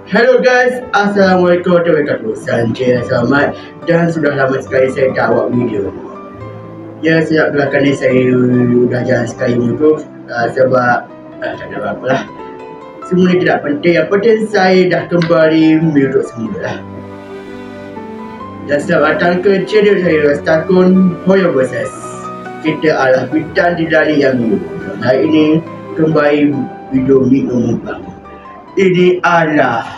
Hello guys, Assalamualaikum warahmatullahi wabarakatuh. Saya Selamat dan sudah lama sekali saya tak buat video. Ya, sejak belakang ni saya dah jarang sekali YouTube sebab tak ada apa lah. Semua ni tidak penting. Yang penting saya dah kembali YouTube semula lah. Dan selamat datang ke channel saya, Rastakun Hoyo Versus. Kita adalah bintang di dari yang dulu. Hari ini kembali video minum mukbang. Ini adalah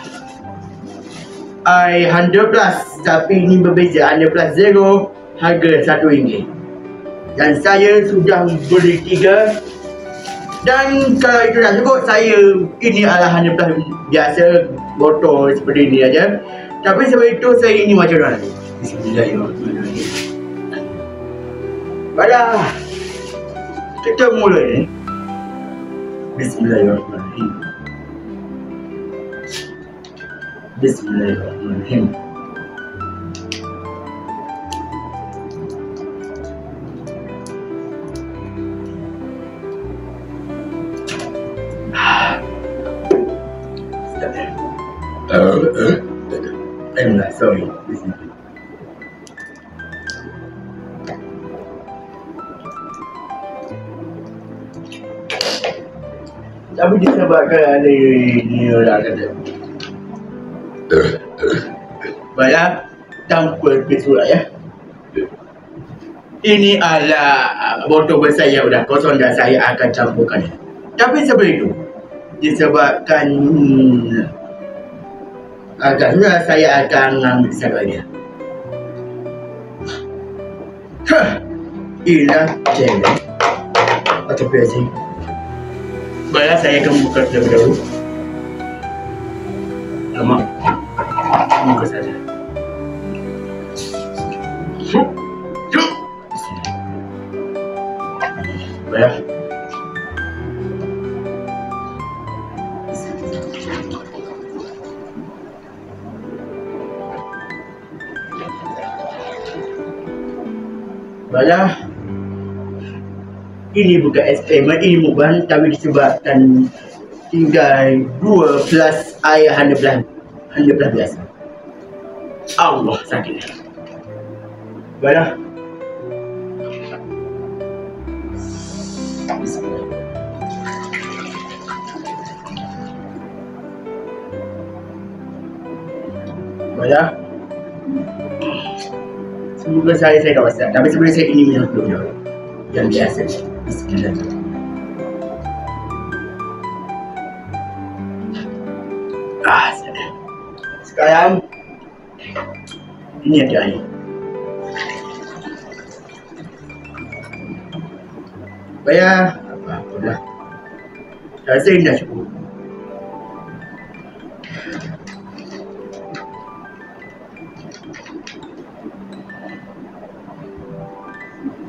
i100 Plus, tapi ini berbeza. 100 Plus Zero harga RM1. Dan saya sudah beli 3. Dan kalau itu dah cukup, ini adalah 100 Plus biasa, botol seperti ini aja. Tapi sebab itu saya ini macam mana? Bismillahirrahmanirrahim. Baiklah, kita mula ni. Bismillahirrahmanirrahim. Bismillahirrahmanirrahim. I'm not sorry. Tapi disebabkan ada ni orang kata banyak tanpa pesurat ya. Ini adalah botol besar yang sudah kosong dan saya akan campurkan. Tapi sebelum itu, disebabkan agak susah, saya akan ambil sabarnya. Inilah channel atau biasa. Baiklah, saya akan buka terlebih dahulu. Lemak muka saja. Baiklah. Baiklah. Ini bukan eksperimen, ini mukbang, tapi disebabkan tinggal 2 plus air 100 plus biasa. Allah sakit. Baiklah. Baiklah. Semoga saya tak WhatsApp. Tapi sebenarnya saya ini minum dulu yang biasa. Bismillah. Sekarang ini ada air. Bayar apa-apa lah. Rasa ini dah cukup.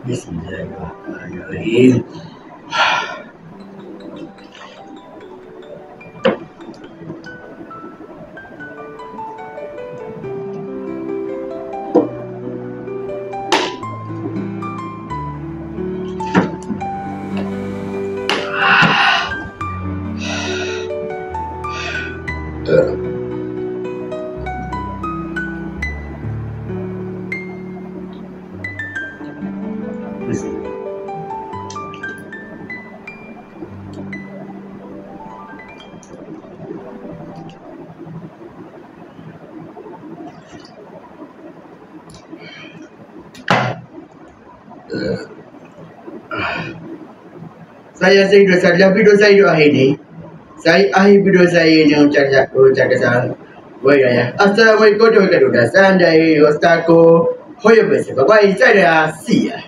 Bismillahirrahmanirrahim. Saya sudah saja video saya akhir ni. Saya akhir video saya ni ucapkan salam. Assalamualaikum warahmatullahi wabarakatuh. Dan dari Rastakun Hoyo Versus. Bye bye. Saya see ya.